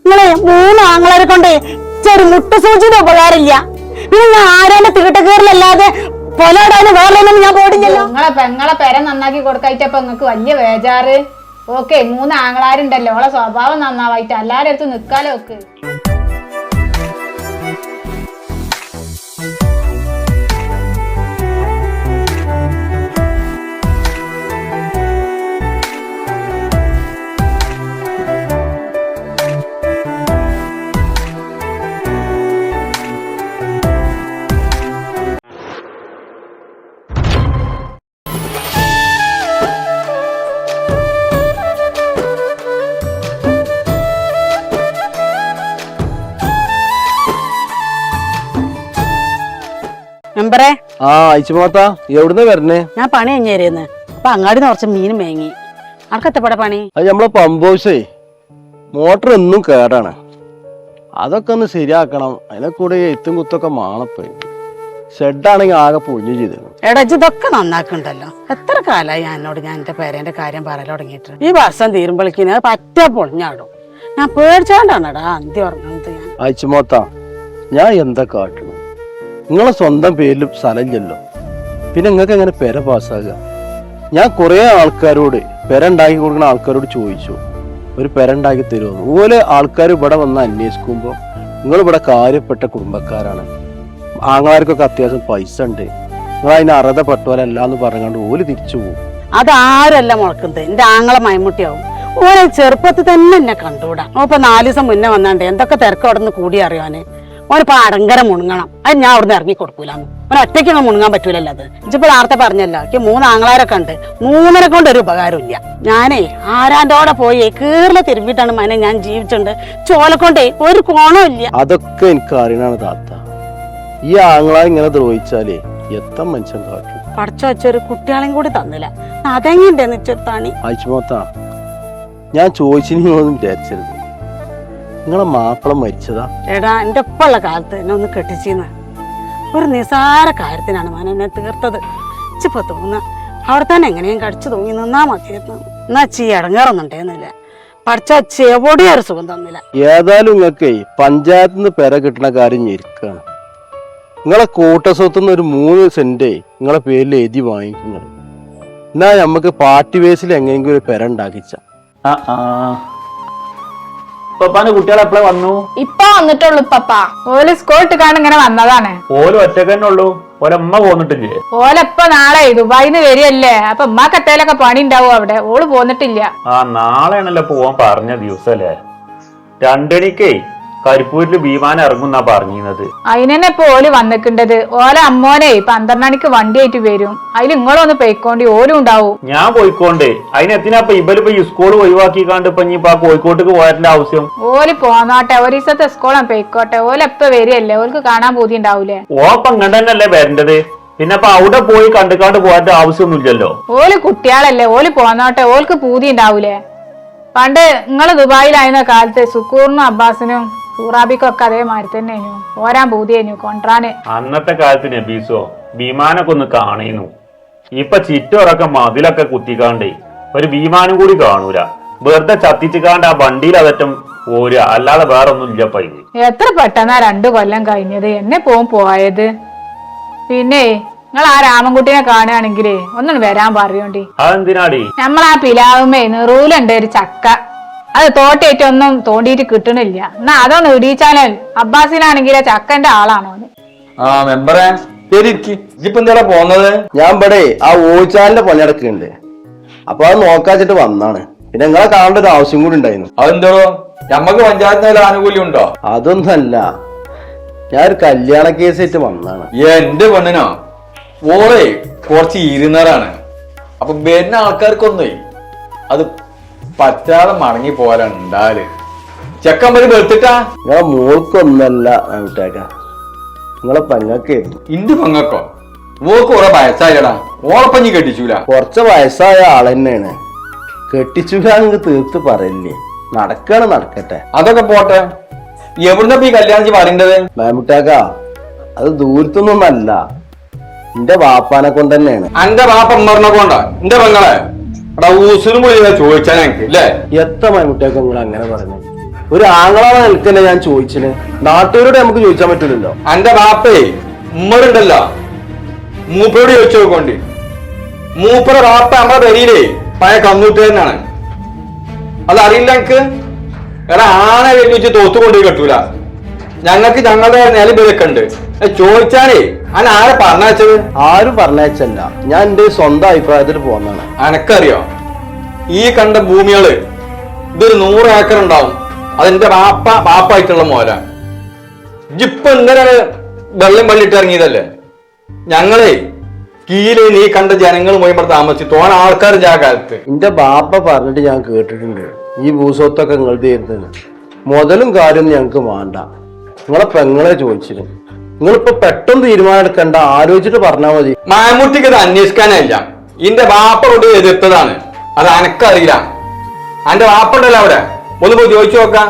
നിങ്ങളെ 3 ആങ്ങളാരെ കൊണ്ട് ചെറു മുട്ടുസൂചിയുടെ ഉപകാരമില്ല. പിന്നെ ഞാൻ ആരാന്റെ തീട്ടക്കേറിലല്ലാതെ പൊലോടാനും വേറൊന്നും ഞാൻ പോടില്ലല്ലോ. നിങ്ങളെ പെങ്ങളെ പെര നന്നാക്കി കൊടുക്കായിട്ടപ്പൊ നിങ്ങക്ക് വലിയ വേജാറ്. ഓക്കെ 3 ആങ്ങളാരുണ്ടല്ലോ, ഓളെ സ്വഭാവം നന്നാവായിട്ട് എല്ലാരും അടുത്ത് നിക്കാലോ ഒക്കെ. മെമ്പറേ, അയച്ചുമാത്ത എവിടുന്ന വരണേ? ഞാൻ പണി കഴിഞ്ഞേരുന്ന്. അപ്പൊ അങ്ങാടി കുറച്ച് മീൻ മേങ്ങി. ആർക്കെത്തപ്പെടെ പണി? അത് നമ്മളെ പമ്പ് ഹൗസേ മോട്ടർ എന്നും കേടാണ്. അതൊക്കെ ഒന്ന് ശരിയാക്കണം. അതിനെ കൂടെ എത്തും കുത്തൊക്കെ മാണപ്പോ. ഷെഡാണെങ്കിൽ ആകെ പൊളിഞ്ഞു ചെയ്തു. ഇടജിതൊക്കെ നന്നാക്കുണ്ടല്ലോ. എത്ര കാലമായി എന്നോട് ഞാൻ എന്റെ പേരന്റെ കാര്യം പറയൽ തുടങ്ങിയിട്ട്. ഈ വർഷം തീരുമ്പോഴേക്കിന് അത് പറ്റ പൊളിഞ്ഞാടും. ഞാൻ പേടിച്ചാണ്ടാണടാ അന്തി ഉറങ്ങുന്നത്. ഞാൻ അയച്ചുമാത്ത ഞാൻ എന്താ കാട്ടണം? നിങ്ങളെ സ്വന്തം പേരിലും സ്ഥലമില്ലല്ലോ, പിന്നെ നിങ്ങൾക്ക് എങ്ങനെ പെര പാസ്സാകുക? ഞാൻ കുറേ ആൾക്കാരോട് പെര ഉണ്ടാക്കി കൊടുക്കുന്ന ആൾക്കാരോട് ചോദിച്ചു, ഒരു പെര ഉണ്ടാക്കി തരുമെന്ന്. അതുപോലെ ആൾക്കാർ ഇവിടെ വന്ന് അന്വേഷിക്കുമ്പോൾ നിങ്ങളിവിടെ കാര്യപ്പെട്ട കുടുംബക്കാരാണ്, ആങ്ങളാർക്കൊക്കെ അത്യാവശ്യം പൈസ ഉണ്ട്, നിങ്ങൾ അതിന് അർഹതപ്പെട്ടവരല്ല എന്ന് പറഞ്ഞുകൊണ്ട് ഓല് തിരിച്ചു പോകും. അതാരല്ല മുളക്കുന്നത്, എന്റെ ആങ്ങളെ മൈമുട്ടിയാവും. ഓരോ ചെറുപ്പത്തിൽ തന്നെ എന്നെ കണ്ടുകൂടാ. ഇപ്പൊ 4 ദിവസം മുന്നേ വന്നാണ്ട് എന്തൊക്കെ തിരക്ക് അവിടെ നിന്ന് കൂടി അറിയാന്. ഓനിപ്പോ അടങ്കര മുണങ്ങണം. അത് ഞാൻ അവിടുന്ന് ഇറങ്ങി കൊടുക്കൂലെന്ന്. ഓൻ ഒറ്റയ്ക്കൊന്നും മുണങ്ങാൻ പറ്റൂലല്ലോ. അത് ഇച്ചിപ്പോ നേരത്തെ പറഞ്ഞല്ലോ, എനിക്ക് 3 ആങ്ങളാരൊക്കെ ഉണ്ട്. 3നെ കൊണ്ട് ഒരു ഉപകാരമില്ല. ഞാനേ ആരാന്റോടെ പോയി കീറില തിരുമ്പിട്ടാണ് മനെ ഞാൻ ജീവിച്ചിട്ടുണ്ട്. ചോലക്കൊണ്ടേ ഒരു കോണവും ഇല്ല. അതൊക്കെ എനിക്ക് അറിയണാണ് താത്ത. ഈ ആങ്ങളാ ഇങ്ങനെ ദ്രോഹിച്ചാലേ എത്ര മനുഷ്യൻ കാട്ടും. പടച്ച വെച്ചൊരു കുട്ടികളെയും കൂടി തന്നില്ല. അതെങ്ങനെ നിച്ചെടുത്താണി ആയിച്ചുമോത്ത ഞാൻ ചോദിച്ചിനൊന്നും വിചാരിച്ചരുത്. നിങ്ങളെ മാപ്പിള മരിച്ചതാ? എടാ, എന്റെ ഒപ്പമുള്ള കാലത്ത് എന്നെ ഒന്ന് കെട്ടിച്ചിന്ന് ഒരു നിസാര കാര്യത്തിനാണ് മന എന്നെ തീർത്തത്. ഇച്ചിപ്പോ തോന്നുക അവിടെ തന്നെ എങ്ങനെയും കടിച്ചു തൂങ്ങി നിന്നാ മതിയായിരുന്നു. എന്നാ ചീ ഇടങ്ങാറൊന്നുണ്ടേന്നില്ല. പഠിച്ച ചെവടിയ ഒരു സുഖം തന്നില്ല. ഏതായാലും നിങ്ങൾക്ക് പഞ്ചായത്തിൽ നിന്ന് പെര കിട്ടുന്ന കാര്യം ഞെരുക്കാണ്. നിങ്ങളെ കൂട്ടസ്വത്തുനിന്ന് ഒരു 3 സെന്റ് നിങ്ങളെ പേരിൽ എഴുതി വാങ്ങിക്കുന്നത്. എന്നാ നമുക്ക് പാർട്ടി ബേസിൽ എങ്ങനെയെങ്കിലും ഒരു പെര ഉണ്ടാക്കിച്ച. കുട്ടികൾ എപ്പോഴാ വന്നു? ഇപ്പൊ വന്നിട്ടുള്ളൂ പപ്പാ. ഓല് സ്കൂളിട്ട് കാണാൻ ഇങ്ങനെ വന്നതാണ്. ഓല് ഒറ്റക്ക് തന്നെ ഉള്ളൂ, ഓലമ്മ പോന്നിട്ടില്ലേ? ഓലപ്പ നാളെ ദുബായിന്ന് വരികയല്ലേ, അപ്പൊ ഉമ്മാക്ക് എത്തേലൊക്കെ പണി ഉണ്ടാവും അവിടെ. ഓള് പോന്നിട്ടില്ല. നാളെയാണല്ലോ പോവാൻ പറഞ്ഞ ദിവസല്ലേ. 2 മണിക്കേ കരിപ്പൂരില് വിമാനം ഇറങ്ങുന്നാ പറഞ്ഞിരുന്നത്. അതിനെന്നെ ഇപ്പൊ ഓല് വന്നിട്ടുണ്ടത്. ഓല അമ്മോനെ 12 മണിക്ക് വണ്ടി ആയിട്ട് വരും. അതിൽ നിങ്ങളൊന്ന് പോയിക്കോണ്ടി, ഓലും ഉണ്ടാവും. ഞാൻ പോയിക്കോണ്ടേ. അതിനെത്തിനാ ഇവലിപ്പോ ഈ സ്കൂൾ ഒഴിവാക്കിക്കാണ്ട് ഇപ്പൊ ഇനിയിപ്പോ കോഴിക്കോട്ടേക്ക് പോയതിന്റെ ആവശ്യം? ഓല് പോന്നോട്ടെ, ഒരു ദിവസത്തെ സ്കൂളാ പോയിക്കോട്ടെ. ഓലെപ്പ വരികയല്ലേ, ഓൽക്ക് കാണാൻ പൂതി ഉണ്ടാവൂലേ? ഓപ്പം ഇങ്ങണ്ടല്ലേ വരേണ്ടത്. പിന്നെ അപ്പൊ അവിടെ പോയി കണ്ടുകാണ്ട് പോകാൻ ആവശ്യമൊന്നുമില്ലല്ലോ. ഓല് കുട്ടികളല്ലേ, ഓല് പോന്നോട്ടെ. ഓൽക്ക് പൂതി ഉണ്ടാവൂലേ? പണ്ട് നിങ്ങള് ദുബായിലായിരുന്ന കാലത്ത് സുക്കൂറിനും അബ്ബാസിനും സൂറാബിക്കൊക്കെ അതേമാതിരി തന്നെ ഓരാൻ പൂതിയേനു കൊണ്ടാന്. അന്നത്തെ കാലത്ത് നബീസോ വിമാനൊക്കെ ഒന്ന് കാണുന്നു. ഇപ്പൊ ചിറ്റോറൊക്കെ മതിലൊക്കെ കുത്തിക്കാണ്ടേ ഒരു വിമാനം കൂടി കാണൂല. വെറുതെ ചത്തിച്ചിക്കാണ്ട് ആ വണ്ടിയിൽ അതറ്റം ഓരുക, അല്ലാതെ വേറെ ഒന്നും ഇല്ല. ഇത് എത്ര പെട്ടെന്നാ 2 കൊല്ലം കഴിഞ്ഞത്. എന്നെ പോയത്. പിന്നെ നിങ്ങൾ ആ രാമൻകുട്ടിനെ കാണുകയാണെങ്കിലേ ഒന്നും വരാൻ പറയോണ്ടി. അതെന്തിനാടി? നമ്മളാ പിലാവുമേ നെറൂലുണ്ട് ഒരു ചക്ക. അത് തോട്ടേറ്റൊന്നും തോണ്ടിയിട്ട് കിട്ടണില്ല. എന്നാ അതൊന്ന് ഇടിച്ചാലോ. അബ്ബാസിനാണെങ്കിലേ ചക്കന്റെ ആളാണോ? പോന്നത് ഞാൻ ഇവിടെ ആ ഓച്ചാലിന്റെ പണിയടക്കുന്നുണ്ട്. അപ്പൊ അത് നോക്കാച്ചിട്ട് വന്നാണ്. പിന്നെ നിങ്ങളെ കാണേണ്ട ഒരു ആവശ്യം കൂടി ഉണ്ടായിരുന്നു. അതെന്തോ നമ്മക്ക് പഞ്ചായത്തിന് ആനുകൂല്യം ഉണ്ടോ? അതൊന്നല്ല, ഞാനൊരു കല്യാണ കേസായിട്ട് വന്നാണ്. എന്റെ പെണ്ണിനോ? ഓളെ കുറച്ച് ഇരുന്നറാണ്. അപ്പൊ വരുന്ന ആൾക്കാർക്കൊന്നേ അത് പറ്റാതെ മടങ്ങി പോരാണ് ഉണ്ടാല്. ചെക്കൻ വരെ വെറുത്തിട്ടാ. നിങ്ങളെ മോൾക്കൊന്നല്ല വീട്ടേക്ക, നിങ്ങളെ പെങ്ങക്കായിരുന്നു. ഇന്റെ പെങ്ങക്കോ? ഓക്ക് കുറെ വയസ്സായടാ. ഓളപ്പഞ്ഞി കെട്ടിച്ചൂല. കുറച്ച് വയസ്സായ ആളെന്നെയാണ്. കെട്ടിച്ചൂലാണെങ്കിൽ തീർത്ത് പറയില്ലേ. നടക്കട്ടെ. അതൊക്കെ പോട്ടെ. എവിടുന്നപ്പ ഈ കല്യാണം പറയേണ്ടത്? മാമുട്ടാക്ക, അത് ദൂരത്തൊന്നല്ല, എന്റെ വാപ്പാനെ കൊണ്ട് തന്നെയാണ്. എന്റെ വാപ്പ മരണ കൊണ്ടാ എന്റെ പെങ്ങളെ ഊസിനും ചോദിച്ചാൽ ല്ലേ? എത്ര മാമുട്ടാക്ക നിങ്ങൾ അങ്ങനെ പറഞ്ഞു? ഒരു ആങ്ങളാണ് നിൽക്കല്ലേ ഞാൻ ചോദിച്ചിന്, നാട്ടുകാരോട് നമുക്ക് ചോദിച്ചാൻ പറ്റില്ലല്ലോ. എന്റെ ബാപ്പേ ഉമ്മറുണ്ടല്ലോ, മൂപ്പരോട് ചോദിച്ചു നോക്കോണ്ടി. മൂപ്പറ ബാപ്പ നമ്മുടെ പെരിയിലേ പഴയ കന്നൂട്ടുകാരനാണ്. അത് അറിയില്ല എനിക്ക്. എടാ ആണെ വെച്ച് തോത്തുകൊണ്ടേ കെട്ടൂല. ഞങ്ങൾക്ക് ഞങ്ങളുടെ നിലവിലൊക്കെ ഉണ്ട്. ചോദിച്ചാലേ അല്ല ആരെ പറഞ്ഞത്? ആരും പറഞ്ഞയച്ചല്ല, ഞാൻ എന്റെ സ്വന്തം അഭിപ്രായത്തിൽ പോകുന്നതാണ്. അനക്കറിയോ ഈ കണ്ട ഭൂമികള് ഇതൊരു 100 ഏക്കർ ഉണ്ടാവും. അതെന്റെ ബാപ്പായിട്ടുള്ള മോല. ഇജിപ്പൊ ഇങ്ങനെ വെള്ളം പള്ളിട്ട് ഇറങ്ങിയതല്ലേ. ഞങ്ങളെ കീഴില് നീ കണ്ട ജനങ്ങൾ മുഴുവൻ താമസിച്ചു തോന ആൾക്കാർ ആ കാലത്ത്. എന്റെ ബാപ്പ പറഞ്ഞിട്ട് ഞാൻ കേട്ടിട്ടുണ്ട്, ഈ ഭൂസ്വത്തൊക്കെ നിങ്ങൾ തരുന്നത് മുതലും കാര്യമൊന്നും ഞങ്ങക്ക് വേണ്ട, നിങ്ങളെ പെങ്ങളെ ചോദിച്ചിരുന്നു. നിങ്ങളിപ്പോ പെട്ടെന്ന് തീരുമാനം എടുക്കണ്ട, ആലോചിച്ചിട്ട് പറഞ്ഞാൽ മതി. മാമൂട്ടിക്ക് ഇത് അന്വേഷിക്കാനല്ല, ഇന്റെ ബാപ്പ കൊണ്ട് എതിർത്തതാണ്. അത് അനക്കറിയില്ല. എന്റെ ബാപ്പ ഉണ്ടല്ലോ അവിടെ, ഒന്ന് പോയി ചോദിച്ചു നോക്കാം.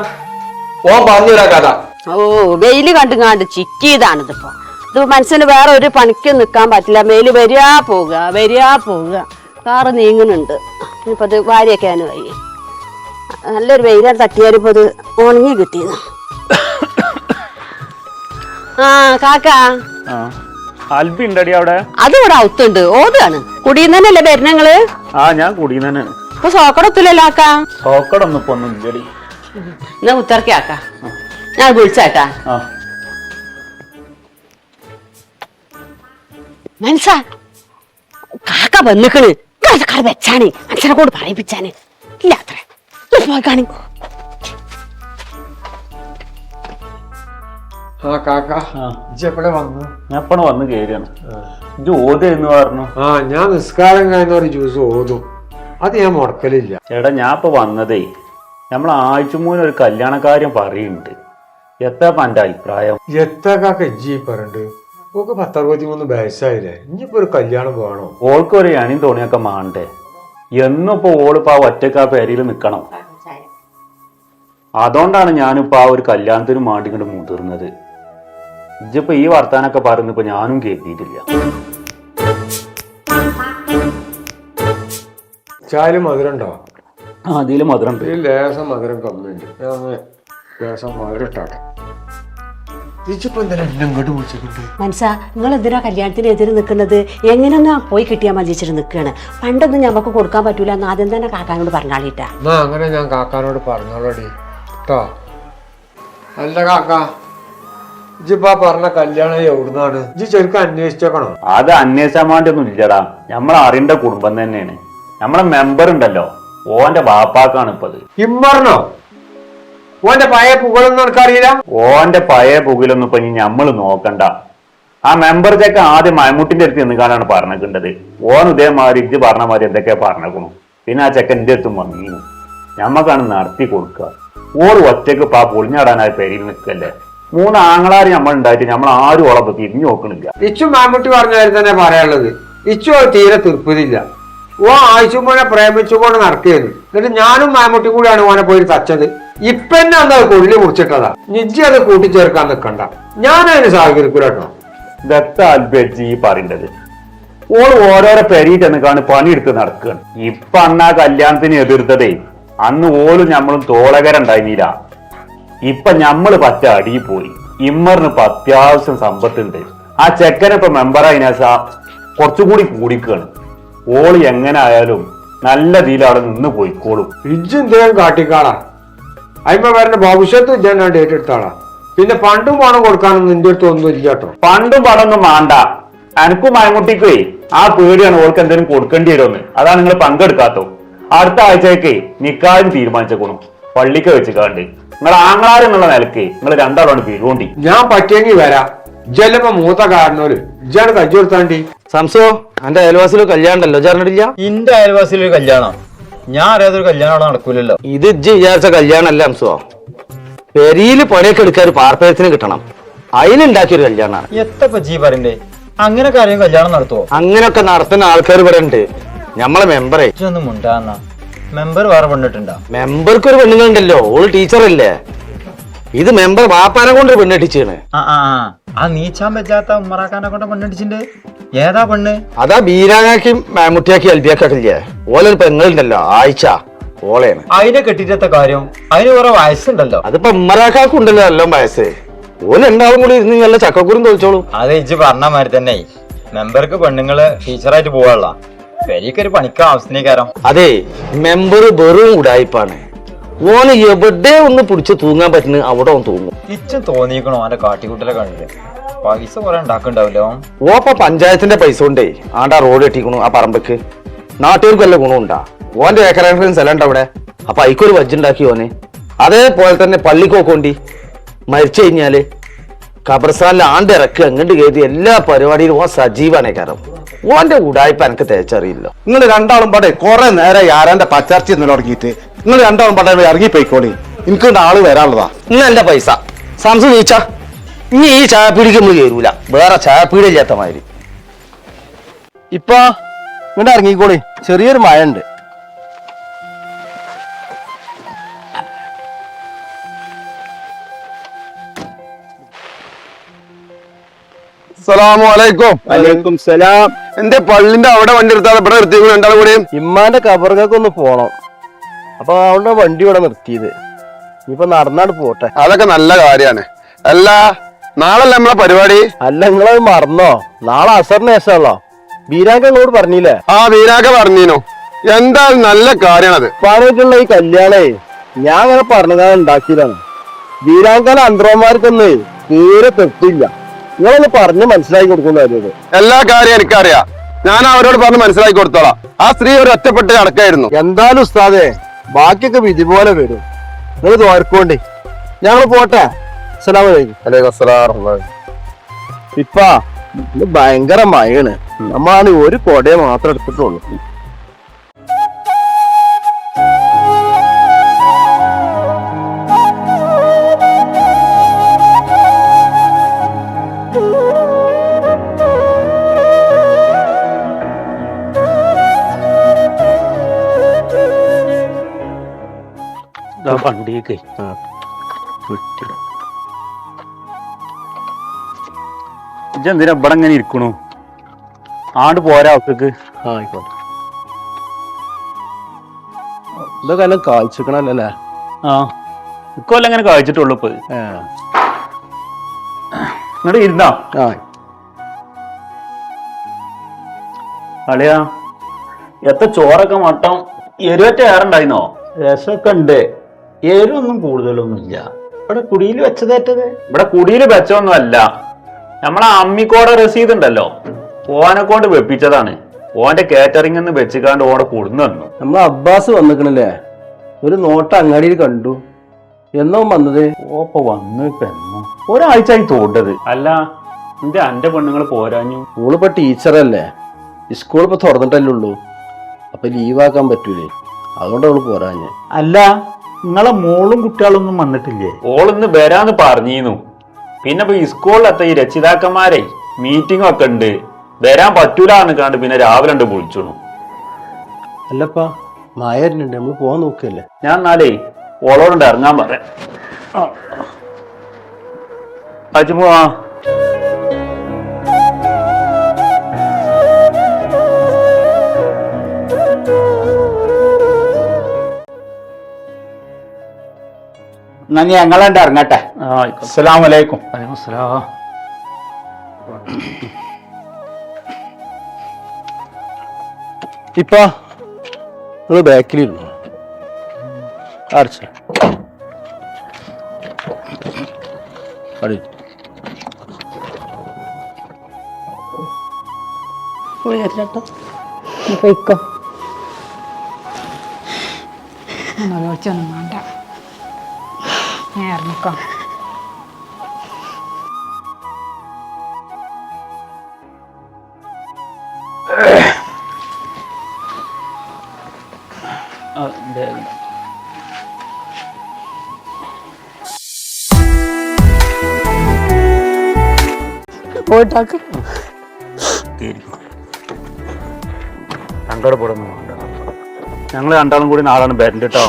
ഓൻ പറഞ്ഞു തരാ കഥ. ഓ വെയില് കണ്ടുകാണ്ട് ചിക്കിയതാണിതിപ്പോ. ഇത് മനസ്സിന് വേറെ ഒരു പണിക്ക് നിൽക്കാൻ പറ്റില്ല. വെയില് വരിക പോവുക. കാറ് നീങ്ങുന്നുണ്ട്. ഇനിയിപ്പോ ഇത് വാരിയൊക്കെയാണ് വയ്യ. നല്ലൊരു വെയിലാണ് തട്ടിയാലിപ്പോ ഇത് ഉണങ്ങി കിട്ടിയത്. ആ കാക്ക അൽബി ഉണ്ടടി അവിടെ? അത് ഇവിടെ ഔത്തുണ്ട്, ഓതാണ്. കുടിയുന്നല്ലേ വരുന്നങ്ങള്? ആ ഞാൻ കുടിയുന്നേ. ഇപ്പൊ സോക്കടൊത്തില്ലല്ലോ ആക്ക. സോക്കടൊന്നും ഇപ്പൊ ഒന്നും ഇല്ലടി. എന്നാ ഉത്തർക്കി ആക്ക, ഞാൻ വിളിച്ചാട്ടാ. മനസ്സാ കാക്ക വന്നിക്കണ്, കട വെച്ചാണ് അച്ഛനെ കൊണ്ട് പറയിപ്പിച്ചാന്. ഇല്ല അത്ര പോയിക്കാണി. ഞാൻ എപ്പോഴും വന്ന് കേറിയാണ്. ഇത് ഓതെന്ന് പറഞ്ഞു. ഞാൻ നിസ്കാരം കഴിഞ്ഞ ഒരു ജ്യൂസ് ഓതും, അത് ഞാൻ മുടക്കലില്ല. ചേട്ടാ ഞാൻ ഇപ്പൊ വന്നതേ നമ്മൾ ആഴ്ചമൂന്ന് ഒരു കല്യാണക്കാര്യം പറയുന്നുണ്ട്. എത്താ എന്റെ അഭിപ്രായം? എത്താക്കാക്ക ഇജ്ജി പറഞ്ഞിട്ട് ഓക്ക് 10-63 വയസ്സായില്ലേ, ഇനിയിപ്പോ ഒരു കല്യാണം വേണോ? ഓൾക്ക് ഒരു എണിയും തോണിയൊക്കെ മാണ്ടേ. എന്നും ഇപ്പൊ ഓളിപ്പോ ആ ഒറ്റക്ക് ആ പേരിൽ നിക്കണം. അതുകൊണ്ടാണ് ഞാനിപ്പോ ആ ഒരു കല്യാണത്തിന് മാണ്ടിക്കൊണ്ട് മുതിർന്നത്. ഇജ്ജിപ്പോ ഈ വർത്താനൊക്കെ പറഞ്ഞപ്പോ ഞാനും കേട്ടിട്ടില്ല. ചായല് മധുരം ഉണ്ടോ? അതില് മധുരം ഉണ്ട്. ഈ ലേസം മധുരം കമ്മിയുണ്ട്, ഞാൻ ലേസം മധുരം ഇട്ടാട്ടെ. ഇജ്ജിപ്പോ എന്തായാലും എന്നെ ഇങ്ങോട്ട് വിളിച്ചിട്ടുണ്ട്. മനസ്സാ നിങ്ങൾ എന്തിനാ കല്യാണത്തിന് എതിര് നിൽക്കുന്നത്? എങ്ങനെയൊന്നാ പോയി കിട്ടിയാൽ മതിച്ചിട്ട് നിൽക്കുകയാണ്. പണ്ടൊന്നും ഞമ്മക്ക് കൊടുക്കാൻ പറ്റൂല എന്ന് ആദ്യം തന്നെ കാക്കാനോട് പറഞ്ഞാളിട്ടാ. എന്നാ അങ്ങനെ ഞാൻ കാക്കാനോട് പറഞ്ഞോളടി കേട്ടോ. അല്ല കാക്ക, ഇജ്ജിപ്പോ പറഞ്ഞ കല്യാണം എവിടുന്നാണ്? ഇജ്ജ് ശരിക്കും അന്വേഷിച്ചേക്കണോ? അത് അന്വേഷിച്ചാൻ വേണ്ടിയൊന്നും ഇല്ലടാ, നമ്മളറിയേണ്ട കുടുംബം തന്നെയാണ്. നമ്മളെ മെമ്പർ ഉണ്ടല്ലോ, ഓന്റെ ബാപ്പാക്കാണ് ഇപ്പത്. ഇമ്മറിനോ? ഓന്റെ പഴയ പുകളൊന്നും എനിക്കറിയില്ല. ഓന്റെ പഴയ പുകിലൊന്നും ഇപ്പൊ ഇനി നമ്മള് നോക്കണ്ട. ആ മെമ്പർ ചെക്ക ആദ്യം മമ്മൂട്ടിന്റെ അടുത്ത് നിന്നുകാണ്ടാണ് പറഞ്ഞിട്ടുണ്ടത്. ഓൻ ഇതേമാതിരി ഇജ്ജ് പറഞ്ഞ മാതിരി എന്തൊക്കെയാ പറഞ്ഞേക്കണു. പിന്നെ ആ ചെക്കൻ എന്റെ അടുത്തും വന്നീനു. ഞമ്മക്കാണ് നടത്തി കൊടുക്കുക. ഓൾ ഒറ്റക്ക് ഇപ്പൊ ആ പൊളിഞ്ഞാടാനായി പേരിൽ നിൽക്കല്ലേ. 3 ആങ്ങളാര് നമ്മൾ ഉണ്ടായിട്ട് നമ്മൾ ആരും ഓളപ്പോ തിരിഞ്ഞു നോക്കണില്ല. ഇച്ചും മാമൂട്ടി പറഞ്ഞ കാര്യം തന്നെ പറയാനുള്ളത്. ഇച്ചു തീരെ തീർപ്പില്ല. ഓ ആഴ്ചമ്മനെ പ്രേമിച്ചുകൊണ്ട് നടക്കുകയായിരുന്നു. എന്നിട്ട് ഞാനും മാമൂട്ടി കൂടിയാണ് ഓനെ പോയി തച്ചത്. ഇപ്പൊ തന്നെ എന്താ കൊള്ളി മുറിച്ചിട്ടതാ. നിജ്ജി അത് കൂട്ടിച്ചേർക്കാൻ നിൽക്കണ്ട, ഞാനതിന് സഹകരിക്കൂല കേട്ടോ. ഇതൊക്കെ അൽബേജി ഈ പറയേണ്ടത്. ഓൾ ഓരോരോ പെരീറ്റെന്ന് കാണി പണിയെടുത്ത് നടക്കുകയാണ്. ഇപ്പൊ അന്ന് ആ കല്യാണത്തിന് എതിർത്തതേ അന്ന് ഓലും ഞമ്മളും തോളകരുണ്ടായില്ല. ഇപ്പൊ ഞമ്മള് പറ്റ അടിയിൽ പോയി. ഇമ്മറിന് ഇപ്പൊ അത്യാവശ്യം സമ്പത്തുണ്ട്. ആ ചെക്കനിപ്പോ മെമ്പറായിനാശ കുറച്ചുകൂടി കൂടിക്കാണ്. ഓള് എങ്ങനെ ആയാലും നല്ല രീതിയിൽ അവിടെ നിന്ന് പോയിക്കോളും. ഇജ്ജ് എന്തെങ്കിലും കാട്ടിക്കാളാ, അതിപ്പോ വരുന്ന ഭവിഷ്യത്ത് ഇജ്ജാൻ ഡേറ്റ് എടുത്താളാ. പിന്നെ പണ്ടും പണം കൊടുക്കാനൊന്നും നിന്റെ അടുത്ത് ഒന്നും ഇല്ല കേട്ടോ. പണ്ടും പണമൊന്നും വേണ്ട. എനക്കും മയമുട്ടിക്കേ ആ പേടിയാണ് ഓൾക്ക് എന്തെങ്കിലും കൊടുക്കേണ്ടി വരുമെന്ന്. അതാണ് നിങ്ങൾ പങ്കെടുക്കാത്തോ. അടുത്ത ആഴ്ചയൊക്കെ നിക്കാരും തീരുമാനിച്ചേക്കണു, പള്ളിക്ക് വെച്ചിക്കാണ്ട്. നിങ്ങൾ ആങ്ങളാരെന്നുള്ള നിലക്ക് നിങ്ങൾ രണ്ടാളാണ് പിരിവോണ്ടി. ഞാൻ പറ്റിയെങ്കിൽ വരാം. ഇജ്ജല്ലപ്പോ മൂത്ത കാരണോര് ഇജ്ജാണ് കജ്ജു കൊടുത്താണ്ടി. സംസോ എന്റെ അയൽവാസിയിൽ കല്യാണം ഉണ്ടല്ലോ, ചേർന്നിട്ടില്ല? ഇന്റെ അയൽവാസിയിൽ ഒരു കല്യാണം, ഞാൻ അറിയാത്തൊരു കല്യാണം അവിടെ നടക്കൂലല്ലോ. ഇത് ഇജ്ജ് വിചാരിച്ച കല്യാണം അല്ല സംസോ. പെരിയില് പണിയൊക്കെ എടുക്കാൻ ഒരു പാർപ്പയത്തിന് കിട്ടണം, അതിനുണ്ടാക്കിയൊരു കല്യാണമാണ്. എത്തപ്പ ജി പറയണ്ടേ? അങ്ങനെ കാര്യം കല്യാണം നടത്തുവോ? അങ്ങനൊക്കെ നടത്തുന്ന ആൾക്കാർ ഇവിടെ ഉണ്ട്. നമ്മളെ മെമ്പറേ ഒന്നും ഉണ്ടാന്ന മെമ്പർ വേറെ പെണ്ണിട്ടുണ്ടാ? മെമ്പർക്ക് ഒരു പെണ്ണുങ്ങളുണ്ടല്ലോ, ഓള് ടീച്ചറല്ലേ. ഇത് മെമ്പർ വാപ്പാനെ കൊണ്ട് പെണ്ണെട്ടിച്ചാണ്. ആ നീച്ചാൻ പറ്റാത്ത ഉമ്മറാക്കാനെ കൊണ്ട് പെണ്ണെട്ടിച്ചിണ്ട്. ഏതാ പെണ്ണ്? അതാ ബീരാനാക്കും മാമുട്ടിയാക്കി അൽബിയാക്കില്ലേ, ഓലൊരു പെങ്ങളുണ്ടല്ലോ ആയിഷ, ഓളയാണ്. അതിനെ കെട്ടിട്ടത്തെ കാര്യം അതിന് കുറെ വയസ്സുണ്ടല്ലോ. അതിപ്പോ ഉമ്മറാക്കാക്കുണ്ടല്ലോ എല്ലാം വയസ്സ്. ഓല് രണ്ടാളും കൂടി ഇരുന്ന് നല്ല ചക്കക്കുരും തോൽച്ചോളും. അത് ഇജ്ജ് പറഞ്ഞ മാതിരി തന്നെ മെമ്പർക്ക് പെണ്ണുങ്ങള് ടീച്ചറായിട്ട് പോവാനുള്ള പെരിക്കൊരു പണിക്കാൻ ആവശ്യക്കാരം. അതെ, മെമ്പർ വെറും ഉടായിപ്പാണ്. ഓന് എവിടെ ഒന്ന് പിടിച്ച് തൂങ്ങാൻ പറ്റുന്ന അവിടെ ഒന്ന് തൂങ്ങും. ഇച്ചും തോന്നിക്കണോ അവന്റെ കാട്ടിക്കൂട്ടലെ കണ്ടിട്ട് പൈസ കുറെ ഉണ്ടാക്കണ്ടാവല്ലോ. ഓപ്പ പഞ്ചായത്തിന്റെ പൈസ കൊണ്ടേ ആണ്ടാ റോഡ് കെട്ടിക്കണു ആ പറമ്പക്ക്. നാട്ടുകാർക്ക് വല്ല ഗുണമുണ്ടാ? ഓന്റെ ഏക്കറക്കണക്കിന് സ്ഥലം ഉണ്ട് അവിടെ. അപ്പൊ അയിക്കൊരു വജ്ജുണ്ടാക്കി ഓന്. അതേപോലെ തന്നെ പള്ളിക്കോക്കോണ്ടി മരിച്ചു കഴിഞ്ഞാല് ഖബർസ്ഥാനിൽ ആണ്ട് ഇറക്കുക അങ്ങോട്ട് കയറ്റി എല്ലാ പരിപാടിയിലും ഓൻ സജീവാണേ. കാരണം ഓന്റെ ഉടായ്പ എനിക്ക് തേച്ചറിയില്ല. നിങ്ങൾ രണ്ടാളും പാടെ കുറെ നേരം ആരാന്റെ പച്ചർച്ച എന്ന് തുടങ്ങിയിട്ട് നിങ്ങൾ രണ്ടാളും പാടെ ഇറങ്ങിപ്പോയിക്കോളി. എനിക്ക് ആള് വരാനുള്ളതാ. ഇന്ന് എന്റെ പൈസ സംസം നീച്ച. ഇനി ഈ ചായപ്പീടിക്ക് നമ്മൾ കയറൂല, വേറെ ചായപ്പീടി ഇല്ലാത്ത മാതിരി. ഇപ്പൊ ഇങ്ങോട്ട് ഇറങ്ങിക്കോളി, ചെറിയൊരു മഴ ഉണ്ട്. അലൈക്കും സലാം. എന്റെ പള്ളിന്റെ അവിടെ വണ്ടി എടുത്താൽ ഇവിടെ നിർത്തിയത് രണ്ടാളും കൂടെയും. ഇമ്മാന്റെ കബർക്കൊന്ന് പോണം. അപ്പൊ അവളുടെ വണ്ടി ഇവിടെ നിർത്തിയത്. ഇനിയിപ്പൊ നടന്നാട് പോട്ടെ. അതൊക്കെ നല്ല കാര്യാണ്. അല്ല, നാളല്ല നമ്മളെ പരിപാടി. അല്ല, നിങ്ങളത് മറന്നോ? നാളെ അസറിന് ശേഷമല്ലോ. ബീരാങ്ക നിങ്ങളോട് പറഞ്ഞില്ലേ? ആ വീരാക്ക പറഞ്ഞീനു. എന്തായാലും നല്ല കാര്യമാണത്. പറഞ്ഞിട്ടുള്ള ഈ കല്യാണേ ഞാൻ അങ്ങനെ പറഞ്ഞതാണ് ഉണ്ടാക്കിയതാണ്. ബീരാങ്കാല അന്ത്രോന്മാർക്കൊന്നും തീരെ തെറ്റില്ല. നിങ്ങളൊന്ന് പറഞ്ഞ് മനസ്സിലാക്കി കൊടുക്കുന്ന കാര്യം. എല്ലാ കാര്യം എനിക്കറിയാം. ഞാൻ അവരോട് പറഞ്ഞ് മനസ്സിലാക്കി കൊടുത്തോളാം. ആ സ്ത്രീ ഒരു ഒറ്റപ്പെട്ട് കിടക്കായിരുന്നു. എന്തായാലും ഉസ്താദേ, ബാക്കിയൊക്കെ വിധി പോലെ വരും. നിങ്ങൾ തോർക്കോണ്ടേ. ഞങ്ങൾ പോട്ടെ. ഇപ്പ ഇത് ഭയങ്കര മഴയാണ്. നമ്മളാണ് ഒരു കൊടയെ മാത്രം എടുത്തിട്ടുള്ളൂ. വണ്ടിയൊക്കെ ഇതെന്തിനാ ഇവിടെ ഇങ്ങനെ ഇരിക്കണു? ആണ്ട് പോരാ അവർക്ക്. ആയിക്കോട്ടെ. ഇതൊക്കെ എല്ലാം കാഴ്ചക്കണല്ലേ? ആ, ഇക്കൊല്ലം അങ്ങനെ കഴിച്ചിട്ടുള്ളൂ. ഇപ്പൊ ഇങ്ങോട്ട് ഇരുന്നാ അളിയാ, എത്ര ചോറൊക്കെ മട്ടം എരുവറ്റ ഏറുണ്ടായിരുന്നോ? രസമൊക്കെ ഉണ്ട്. എരിവൊന്നും കൂടുതലൊന്നും ഇല്ല. ഇവിടെ കുടിയിൽ വെച്ചതേറ്റത്. ഇവിടെ കുടിയിൽ വെച്ചൊന്നും അല്ല, നമ്മളെ അമ്മിക്കോടെ രസീത് ഉണ്ടല്ലോ, ഓനെ കൊണ്ട് വെപ്പിച്ചതാണ്. ഓന്റെ കാറ്ററിംഗ് എന്ന് വെച്ചിക്കാണ്ട് ഓടെ കൊടുന്നു തന്നു. നമ്മളെ അബ്ബാസ് വന്നിക്കണല്ലേ? ഒരു നോട്ട അങ്ങാടിയിൽ കണ്ടു. എന്നോ വന്നത്? ഓപ്പ വന്നു പെണ്ണു ഒരാഴ്ച ആയി തോണ്ടത്. അല്ല, എന്റെ പെണ്ണുങ്ങൾ പോരാഞ്ഞു. സ്കൂളിപ്പോ ടീച്ചറല്ലേ? സ്കൂൾ ഇപ്പൊ തുറന്നിട്ടല്ലേ ഉള്ളൂ. അപ്പൊ ലീവാക്കാൻ പറ്റൂലേ? അതുകൊണ്ട് അവള് പോരാഞ്ഞ്. അല്ല, നിങ്ങളെ മോളും കുട്ടികളൊന്നും വന്നിട്ടില്ലേ? ഓളിന്ന് വരാന്ന് പറഞ്ഞിരുന്നു. പിന്നെ ഇപ്പൊ ഈ സ്കൂളിലെത്ത ഈ രക്ഷിതാക്കന്മാരെ മീറ്റിംഗ് ഒക്കെ ഉണ്ട്, വരാൻ പറ്റൂലെന്ന് കണ്ട് പിന്നെ രാവിലെ ഉണ്ട് വിളിച്ചോണു. അല്ലപ്പാ, മായരുന്നുണ്ട്, നമ്മള് പോവാൻ നോക്കല്ലേ? ഞാൻ എന്നാലേ ഓളോടുണ്ട് ഇറങ്ങാൻ പറയാം. അച്ഛൻ എന്നാ ഞങ്ങളുണ്ട് ഇറങ്ങട്ടെ. അസ്സലാമു അലൈക്കും. ഇപ്പൊ നിങ്ങള് ബാക്കിലിരുന്നു. അടച്ച പൊയ്ക്കോ. വിളിച്ചൊന്നും വേണ്ട, ഞാൻ ഇറങ്ങിക്കോ. പോയിട്ടാക്ക്. സങ്കടപ്പെടുന്നു. ഞങ്ങൾ രണ്ടാളും കൂടി നാളാണ് വരണ്ട കേട്ടോ.